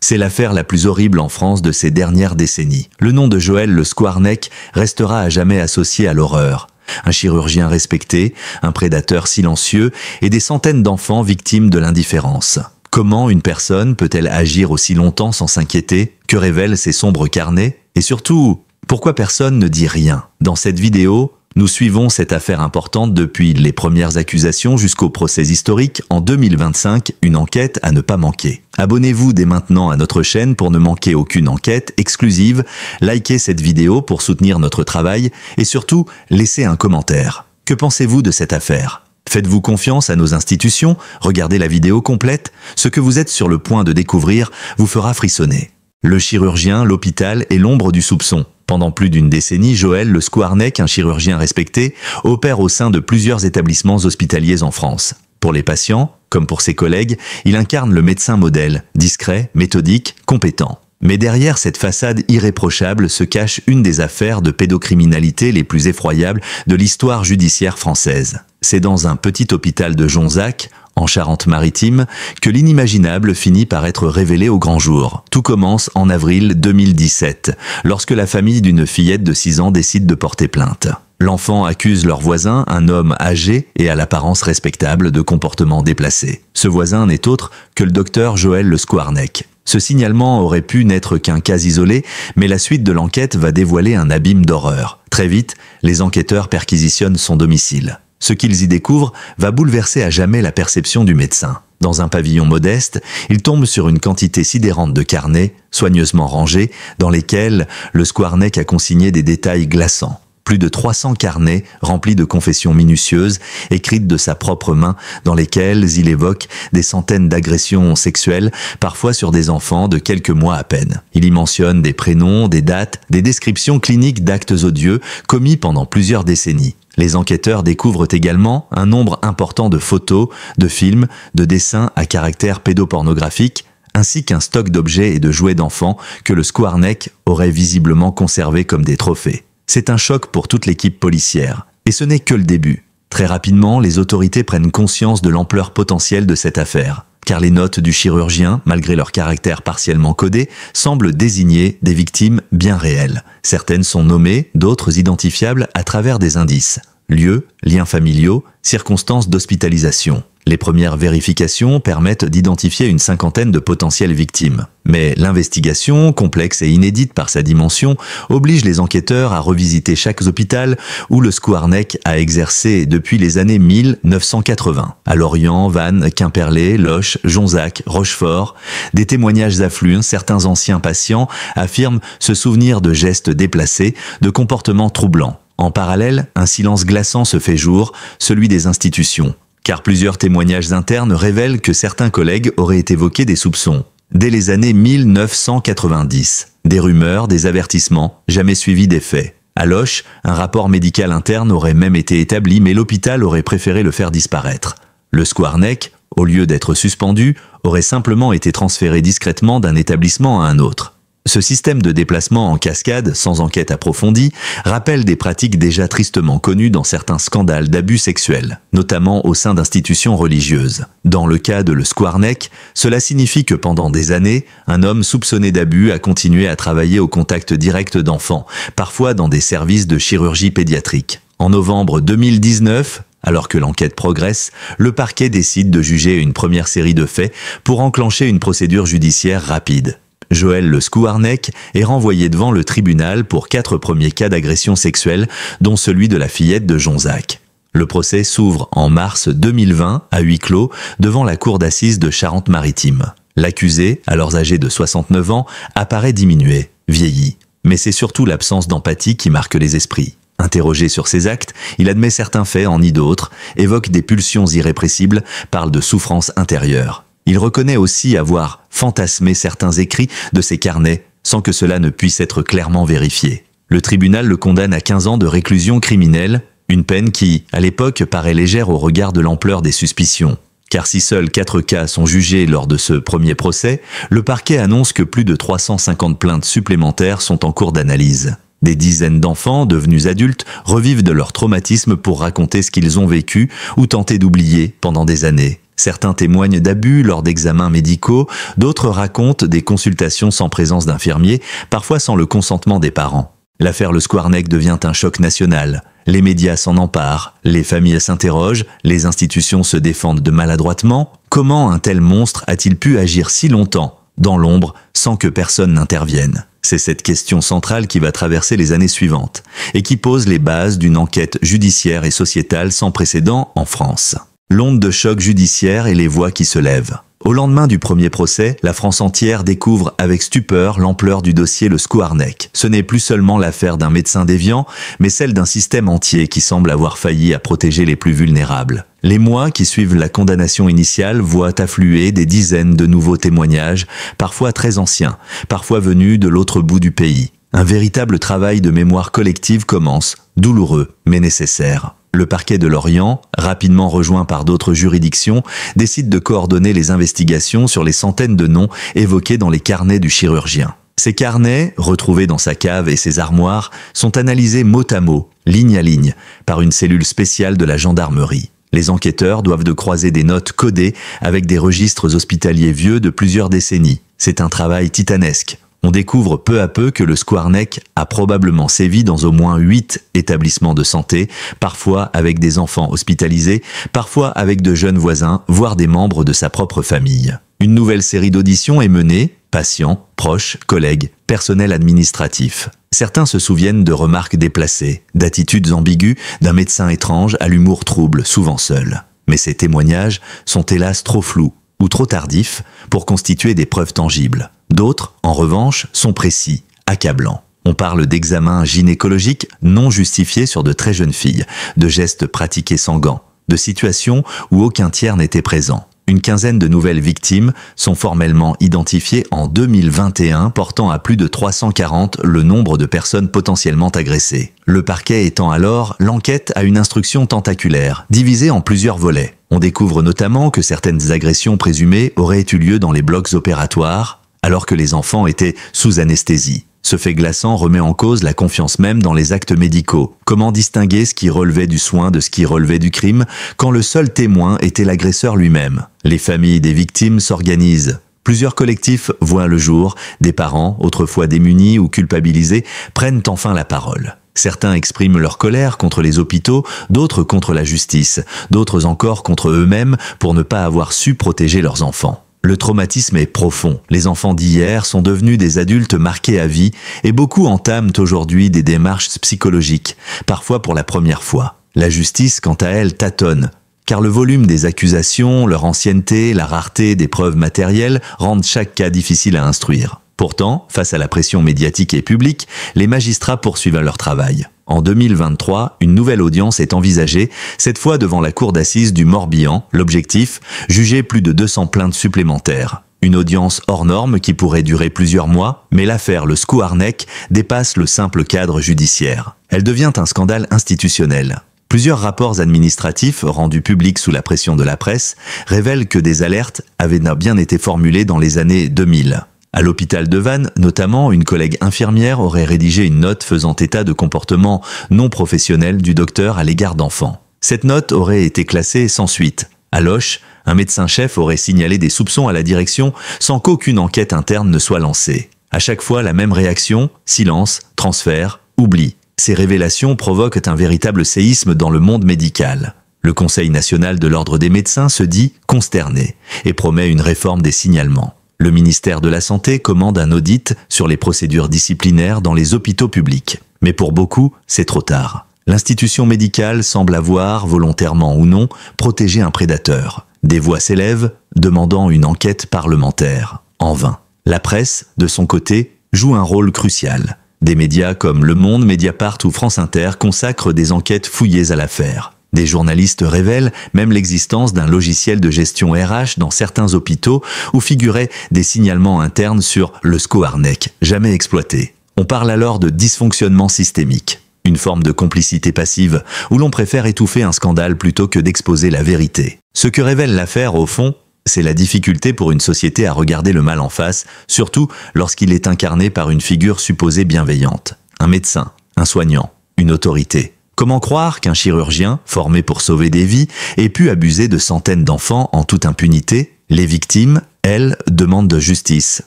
C'est l'affaire la plus horrible en France de ces dernières décennies. Le nom de Joël Le Skwarneck restera à jamais associé à l'horreur. Un chirurgien respecté, un prédateur silencieux et des centaines d'enfants victimes de l'indifférence. Comment une personne peut-elle agir aussi longtemps sans s'inquiéter? Que révèlent ces sombres carnets? Et surtout, pourquoi personne ne dit rien? Dans cette vidéo, nous suivons cette affaire importante depuis les premières accusations jusqu'au procès historique en 2025, une enquête à ne pas manquer. Abonnez-vous dès maintenant à notre chaîne pour ne manquer aucune enquête exclusive, likez cette vidéo pour soutenir notre travail et surtout, laissez un commentaire. Que pensez-vous de cette affaire? Faites-vous confiance à nos institutions? Regardez la vidéo complète. Ce que vous êtes sur le point de découvrir vous fera frissonner. Le chirurgien, l'hôpital et l'ombre du soupçon. Pendant plus d'une décennie, Joël Le Skwarneck, un chirurgien respecté, opère au sein de plusieurs établissements hospitaliers en France. Pour les patients, comme pour ses collègues, il incarne le médecin modèle, discret, méthodique, compétent. Mais derrière cette façade irréprochable se cache une des affaires de pédocriminalité les plus effroyables de l'histoire judiciaire française. C'est dans un petit hôpital de Jonzac, en Charente-Maritime, que l'inimaginable finit par être révélé au grand jour. Tout commence en avril 2017, lorsque la famille d'une fillette de 6 ans décide de porter plainte. L'enfant accuse leur voisin, un homme âgé et à l'apparence respectable, de comportements déplacés. Ce voisin n'est autre que le docteur Joël Le Skwarneck. Ce signalement aurait pu n'être qu'un cas isolé, mais la suite de l'enquête va dévoiler un abîme d'horreur. Très vite, les enquêteurs perquisitionnent son domicile. Ce qu'ils y découvrent va bouleverser à jamais la perception du médecin. Dans un pavillon modeste, ils tombent sur une quantité sidérante de carnets, soigneusement rangés, dans lesquels Le Skwarneck a consigné des détails glaçants. Plus de 300 carnets remplis de confessions minutieuses, écrites de sa propre main, dans lesquelles il évoque des centaines d'agressions sexuelles, parfois sur des enfants de quelques mois à peine. Il y mentionne des prénoms, des dates, des descriptions cliniques d'actes odieux commis pendant plusieurs décennies. Les enquêteurs découvrent également un nombre important de photos, de films, de dessins à caractère pédopornographique, ainsi qu'un stock d'objets et de jouets d'enfants que Le Skwarneck aurait visiblement conservés comme des trophées. C'est un choc pour toute l'équipe policière. Et ce n'est que le début. Très rapidement, les autorités prennent conscience de l'ampleur potentielle de cette affaire. Car les notes du chirurgien, malgré leur caractère partiellement codé, semblent désigner des victimes bien réelles. Certaines sont nommées, d'autres identifiables à travers des indices. Lieux, liens familiaux, circonstances d'hospitalisation. Les premières vérifications permettent d'identifier une cinquantaine de potentielles victimes. Mais l'investigation, complexe et inédite par sa dimension, oblige les enquêteurs à revisiter chaque hôpital où Le Skwarneck a exercé depuis les années 1980. À Lorient, Vannes, Quimperlé, Loches, Jonzac, Rochefort, des témoignages affluent, certains anciens patients affirment se souvenir de gestes déplacés, de comportements troublants. En parallèle, un silence glaçant se fait jour, celui des institutions. Car plusieurs témoignages internes révèlent que certains collègues auraient évoqué des soupçons. Dès les années 1990, des rumeurs, des avertissements, jamais suivis des faits. À Loches, un rapport médical interne aurait même été établi, mais l'hôpital aurait préféré le faire disparaître. Le Skwarneck, au lieu d'être suspendu, aurait simplement été transféré discrètement d'un établissement à un autre. Ce système de déplacement en cascade, sans enquête approfondie, rappelle des pratiques déjà tristement connues dans certains scandales d'abus sexuels, notamment au sein d'institutions religieuses. Dans le cas de Le Skwarneck, cela signifie que pendant des années, un homme soupçonné d'abus a continué à travailler au contact direct d'enfants, parfois dans des services de chirurgie pédiatrique. En novembre 2019, alors que l'enquête progresse, le parquet décide de juger une première série de faits pour enclencher une procédure judiciaire rapide. Joël Le Skwarneck est renvoyé devant le tribunal pour 4 premiers cas d'agression sexuelle, dont celui de la fillette de Jonzac. Le procès s'ouvre en mars 2020 à huis clos devant la cour d'assises de Charente-Maritime. L'accusé, alors âgé de 69 ans, apparaît diminué, vieilli. Mais c'est surtout l'absence d'empathie qui marque les esprits. Interrogé sur ses actes, il admet certains faits en nie d'autres, évoque des pulsions irrépressibles, parle de souffrances intérieures. Il reconnaît aussi avoir fantasmé certains écrits de ses carnets, sans que cela ne puisse être clairement vérifié. Le tribunal le condamne à 15 ans de réclusion criminelle, une peine qui, à l'époque, paraît légère au regard de l'ampleur des suspicions. Car si seuls 4 cas sont jugés lors de ce premier procès, le parquet annonce que plus de 350 plaintes supplémentaires sont en cours d'analyse. Des dizaines d'enfants, devenus adultes, revivent de leur traumatisme pour raconter ce qu'ils ont vécu ou tenter d'oublier pendant des années. Certains témoignent d'abus lors d'examens médicaux, d'autres racontent des consultations sans présence d'infirmiers, parfois sans le consentement des parents. L'affaire Le Skwarneck devient un choc national. Les médias s'en emparent, les familles s'interrogent, les institutions se défendent de maladroitement. Comment un tel monstre a-t-il pu agir si longtemps, dans l'ombre, sans que personne n'intervienne? C'est cette question centrale qui va traverser les années suivantes et qui pose les bases d'une enquête judiciaire et sociétale sans précédent en France. L'onde de choc judiciaire et les voix qui se lèvent. Au lendemain du premier procès, la France entière découvre avec stupeur l'ampleur du dossier Le Skwarneck. Ce n'est plus seulement l'affaire d'un médecin déviant, mais celle d'un système entier qui semble avoir failli à protéger les plus vulnérables. Les mois qui suivent la condamnation initiale voient affluer des dizaines de nouveaux témoignages, parfois très anciens, parfois venus de l'autre bout du pays. Un véritable travail de mémoire collective commence, douloureux mais nécessaire. Le parquet de Lorient, rapidement rejoint par d'autres juridictions, décide de coordonner les investigations sur les centaines de noms évoqués dans les carnets du chirurgien. Ces carnets, retrouvés dans sa cave et ses armoires, sont analysés mot à mot, ligne à ligne, par une cellule spéciale de la gendarmerie. Les enquêteurs doivent de croiser des notes codées avec des registres hospitaliers vieux de plusieurs décennies. C'est un travail titanesque. On découvre peu à peu que le Skwarneck a probablement sévi dans au moins 8 établissements de santé, parfois avec des enfants hospitalisés, parfois avec de jeunes voisins, voire des membres de sa propre famille. Une nouvelle série d'auditions est menée, patients, proches, collègues, personnel administratif. Certains se souviennent de remarques déplacées, d'attitudes ambiguës, d'un médecin étrange à l'humour trouble, souvent seul. Mais ces témoignages sont hélas trop flous ou trop tardifs pour constituer des preuves tangibles. D'autres, en revanche, sont précis, accablants. On parle d'examens gynécologiques non justifiés sur de très jeunes filles, de gestes pratiqués sans gants, de situations où aucun tiers n'était présent. Une quinzaine de nouvelles victimes sont formellement identifiées en 2021, portant à plus de 340 le nombre de personnes potentiellement agressées. Le parquet étend alors l'enquête à une instruction tentaculaire, divisée en plusieurs volets. On découvre notamment que certaines agressions présumées auraient eu lieu dans les blocs opératoires, alors que les enfants étaient sous anesthésie. Ce fait glaçant remet en cause la confiance même dans les actes médicaux. Comment distinguer ce qui relevait du soin de ce qui relevait du crime quand le seul témoin était l'agresseur lui-même? Les familles des victimes s'organisent. Plusieurs collectifs voient le jour, des parents, autrefois démunis ou culpabilisés, prennent enfin la parole. Certains expriment leur colère contre les hôpitaux, d'autres contre la justice, d'autres encore contre eux-mêmes pour ne pas avoir su protéger leurs enfants. Le traumatisme est profond. Les enfants d'hier sont devenus des adultes marqués à vie et beaucoup entament aujourd'hui des démarches psychologiques, parfois pour la première fois. La justice, quant à elle, tâtonne, car le volume des accusations, leur ancienneté, la rareté des preuves matérielles rendent chaque cas difficile à instruire. Pourtant, face à la pression médiatique et publique, les magistrats poursuivent leur travail. En 2023, une nouvelle audience est envisagée, cette fois devant la cour d'assises du Morbihan. L'objectif, juger plus de 200 plaintes supplémentaires. Une audience hors norme qui pourrait durer plusieurs mois, mais l'affaire Le Skwarneck dépasse le simple cadre judiciaire. Elle devient un scandale institutionnel. Plusieurs rapports administratifs, rendus publics sous la pression de la presse, révèlent que des alertes avaient bien été formulées dans les années 2000. À l'hôpital de Vannes, notamment, une collègue infirmière aurait rédigé une note faisant état de comportements non professionnels du docteur à l'égard d'enfants. Cette note aurait été classée sans suite. À Loches, un médecin-chef aurait signalé des soupçons à la direction sans qu'aucune enquête interne ne soit lancée. À chaque fois, la même réaction, silence, transfert, oubli. Ces révélations provoquent un véritable séisme dans le monde médical. Le Conseil national de l'ordre des médecins se dit consterné et promet une réforme des signalements. Le ministère de la Santé commande un audit sur les procédures disciplinaires dans les hôpitaux publics. Mais pour beaucoup, c'est trop tard. L'institution médicale semble avoir, volontairement ou non, protégé un prédateur. Des voix s'élèvent, demandant une enquête parlementaire. En vain. La presse, de son côté, joue un rôle crucial. Des médias comme Le Monde, Mediapart ou France Inter consacrent des enquêtes fouillées à l'affaire. Des journalistes révèlent même l'existence d'un logiciel de gestion RH dans certains hôpitaux où figuraient des signalements internes sur le Skwarneck, jamais exploités. On parle alors de dysfonctionnement systémique, une forme de complicité passive où l'on préfère étouffer un scandale plutôt que d'exposer la vérité. Ce que révèle l'affaire, au fond, c'est la difficulté pour une société à regarder le mal en face, surtout lorsqu'il est incarné par une figure supposée bienveillante. Un médecin, un soignant, une autorité. Comment croire qu'un chirurgien, formé pour sauver des vies, ait pu abuser de centaines d'enfants en toute impunité? Les victimes, elles, demandent de justice,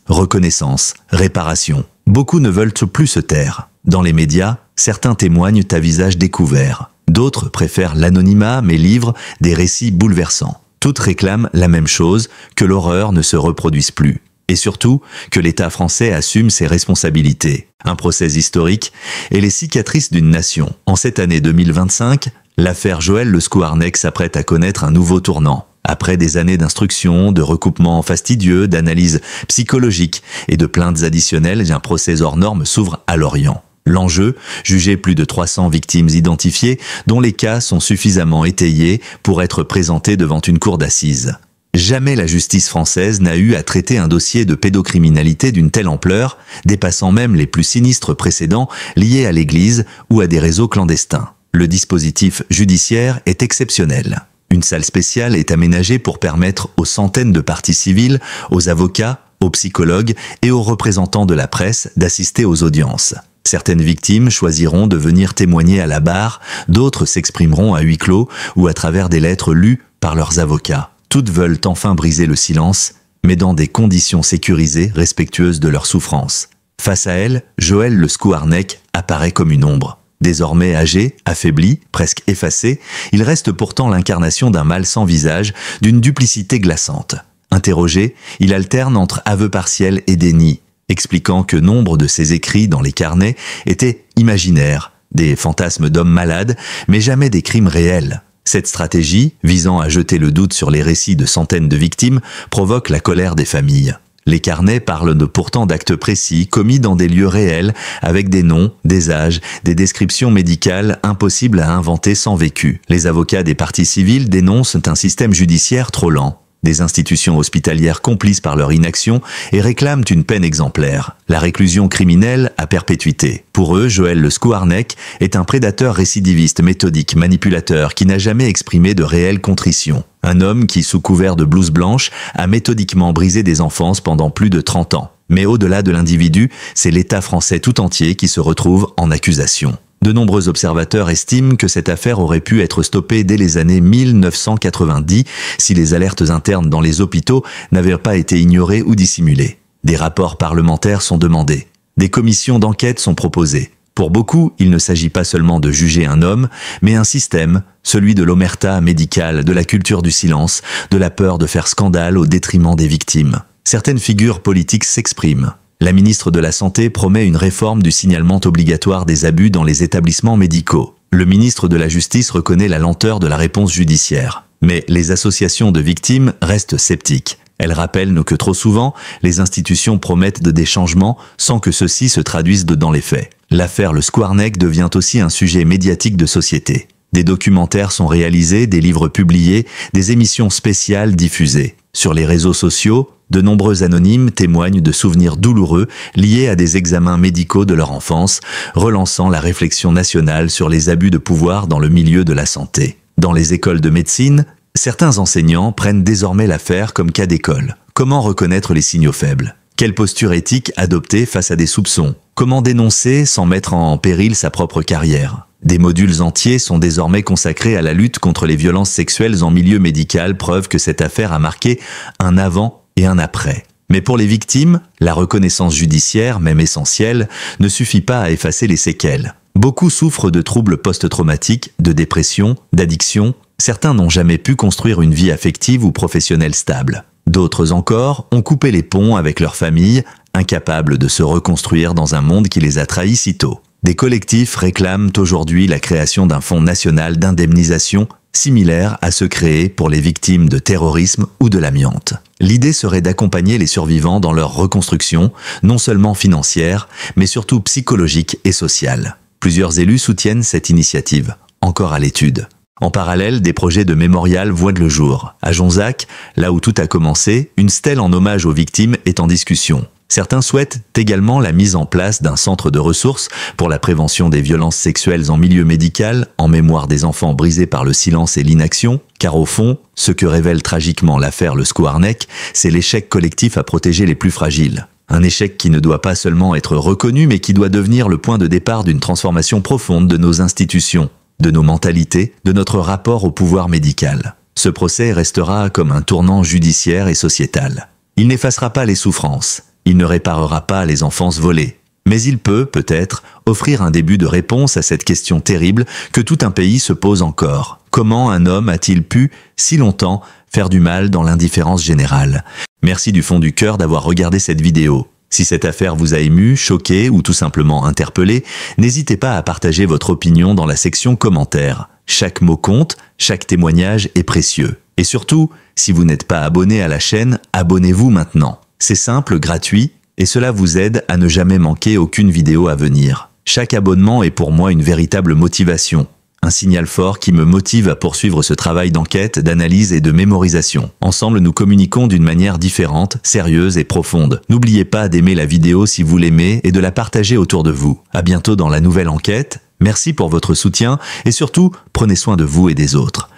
reconnaissance, réparation. Beaucoup ne veulent plus se taire. Dans les médias, certains témoignent à visage découvert. D'autres préfèrent l'anonymat mais livrent des récits bouleversants. Toutes réclament la même chose, que l'horreur ne se reproduise plus. Et surtout, que l'État français assume ses responsabilités. Un procès historique et les cicatrices d'une nation. En cette année 2025, l'affaire Joël Le Scouarnec s'apprête à connaître un nouveau tournant. Après des années d'instruction, de recoupements fastidieux, d'analyses psychologiques et de plaintes additionnelles, un procès hors norme s'ouvre à Lorient. L'enjeu, juger plus de 300 victimes identifiées, dont les cas sont suffisamment étayés pour être présentés devant une cour d'assises. Jamais la justice française n'a eu à traiter un dossier de pédocriminalité d'une telle ampleur, dépassant même les plus sinistres précédents liés à l'Église ou à des réseaux clandestins. Le dispositif judiciaire est exceptionnel. Une salle spéciale est aménagée pour permettre aux centaines de parties civiles, aux avocats, aux psychologues et aux représentants de la presse d'assister aux audiences. Certaines victimes choisiront de venir témoigner à la barre, d'autres s'exprimeront à huis clos ou à travers des lettres lues par leurs avocats. Toutes veulent enfin briser le silence, mais dans des conditions sécurisées, respectueuses de leur souffrance. Face à elle, Joël Le Scouarnec apparaît comme une ombre. Désormais âgé, affaibli, presque effacé, il reste pourtant l'incarnation d'un mal sans visage, d'une duplicité glaçante. Interrogé, il alterne entre aveux partiels et déni, expliquant que nombre de ses écrits dans les carnets étaient imaginaires, des fantasmes d'hommes malades, mais jamais des crimes réels. Cette stratégie, visant à jeter le doute sur les récits de centaines de victimes, provoque la colère des familles. Les carnets parlent pourtant d'actes précis, commis dans des lieux réels, avec des noms, des âges, des descriptions médicales impossibles à inventer sans vécu. Les avocats des parties civiles dénoncent un système judiciaire trop lent. Des institutions hospitalières complices par leur inaction et réclament une peine exemplaire, la réclusion criminelle à perpétuité. Pour eux, Joël Le Scouarnec est un prédateur récidiviste, méthodique, manipulateur, qui n'a jamais exprimé de réelle contrition. Un homme qui, sous couvert de blouse blanche, a méthodiquement brisé des enfances pendant plus de 30 ans. Mais au-delà de l'individu, c'est l'État français tout entier qui se retrouve en accusation. De nombreux observateurs estiment que cette affaire aurait pu être stoppée dès les années 1990 si les alertes internes dans les hôpitaux n'avaient pas été ignorées ou dissimulées. Des rapports parlementaires sont demandés. Des commissions d'enquête sont proposées. Pour beaucoup, il ne s'agit pas seulement de juger un homme, mais un système, celui de l'omerta médicale, de la culture du silence, de la peur de faire scandale au détriment des victimes. Certaines figures politiques s'expriment. La ministre de la Santé promet une réforme du signalement obligatoire des abus dans les établissements médicaux. Le ministre de la Justice reconnaît la lenteur de la réponse judiciaire. Mais les associations de victimes restent sceptiques. Elles rappellent que trop souvent, les institutions promettent des changements sans que ceux-ci se traduisent dans les faits. L'affaire Le Scouarnec devient aussi un sujet médiatique de société. Des documentaires sont réalisés, des livres publiés, des émissions spéciales diffusées. Sur les réseaux sociaux, de nombreux anonymes témoignent de souvenirs douloureux liés à des examens médicaux de leur enfance, relançant la réflexion nationale sur les abus de pouvoir dans le milieu de la santé. Dans les écoles de médecine, certains enseignants prennent désormais l'affaire comme cas d'école. Comment reconnaître les signaux faibles? Quelle posture éthique adopter face à des soupçons? Comment dénoncer sans mettre en péril sa propre carrière? Des modules entiers sont désormais consacrés à la lutte contre les violences sexuelles en milieu médical, preuve que cette affaire a marqué un avant et un après. Mais pour les victimes, la reconnaissance judiciaire, même essentielle, ne suffit pas à effacer les séquelles. Beaucoup souffrent de troubles post-traumatiques, de dépression, d'addiction. Certains n'ont jamais pu construire une vie affective ou professionnelle stable. D'autres encore ont coupé les ponts avec leur famille, incapables de se reconstruire dans un monde qui les a trahis si tôt. Des collectifs réclament aujourd'hui la création d'un fonds national d'indemnisation similaire à ceux créés pour les victimes de terrorisme ou de l'amiante. L'idée serait d'accompagner les survivants dans leur reconstruction, non seulement financière, mais surtout psychologique et sociale. Plusieurs élus soutiennent cette initiative, encore à l'étude. En parallèle, des projets de mémorial voient le jour. À Jonzac, là où tout a commencé, une stèle en hommage aux victimes est en discussion. Certains souhaitent également la mise en place d'un centre de ressources pour la prévention des violences sexuelles en milieu médical, en mémoire des enfants brisés par le silence et l'inaction, car au fond, ce que révèle tragiquement l'affaire Le Scouarnec, c'est l'échec collectif à protéger les plus fragiles. Un échec qui ne doit pas seulement être reconnu, mais qui doit devenir le point de départ d'une transformation profonde de nos institutions. de nos mentalités, de notre rapport au pouvoir médical. Ce procès restera comme un tournant judiciaire et sociétal. Il n'effacera pas les souffrances, il ne réparera pas les enfances volées. Mais il peut, peut-être, offrir un début de réponse à cette question terrible que tout un pays se pose encore. Comment un homme a-t-il pu, si longtemps, faire du mal dans l'indifférence générale? Merci du fond du cœur d'avoir regardé cette vidéo. Si cette affaire vous a ému, choqué ou tout simplement interpellé, n'hésitez pas à partager votre opinion dans la section commentaires. Chaque mot compte, chaque témoignage est précieux. Et surtout, si vous n'êtes pas abonné à la chaîne, abonnez-vous maintenant. C'est simple, gratuit, et cela vous aide à ne jamais manquer aucune vidéo à venir. Chaque abonnement est pour moi une véritable motivation. Un signal fort qui me motive à poursuivre ce travail d'enquête, d'analyse et de mémorisation. Ensemble, nous communiquons d'une manière différente, sérieuse et profonde. N'oubliez pas d'aimer la vidéo si vous l'aimez et de la partager autour de vous. À bientôt dans la nouvelle enquête. Merci pour votre soutien et surtout, prenez soin de vous et des autres.